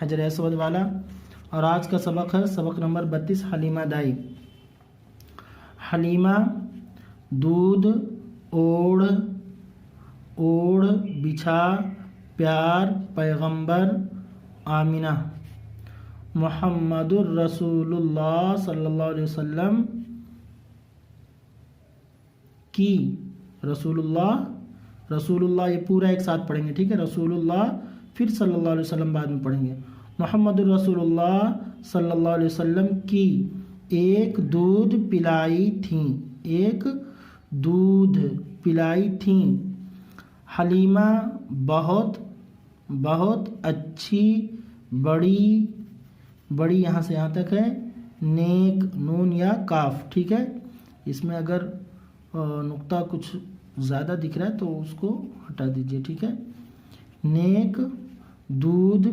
हजर असवद वाला। और आज का सबक है सबक नंबर 32 हलीमा दाई। हलीमा दूध ओढ़ ओढ़ बिछा प्यार पैगंबर आमिना मुहम्मदुर रसूलुल्लाह सल्लल्लाहु अलैहि वसल्लम की। रसूलुल्लाह ये पूरा एक साथ पढ़ेंगे, ठीक है। रसूलुल्लाह फिर सल्लल्लाहु अलैहि वसल्लम बाद में पढ़ेंगे। मुहम्मदुर रसूलुल्लाह सल्लल्लाहु अलैहि वसल्लम की एक दूध पिलाई थी, एक दूध पिलाई थी। हलीमा बहुत बहुत अच्छी बड़ी, बड़ी यहाँ से यहाँ तक है, नेक नून या काफ, ठीक है। इसमें अगर नुक्ता कुछ ज़्यादा दिख रहा है तो उसको हटा दीजिए, ठीक है। नेक दूध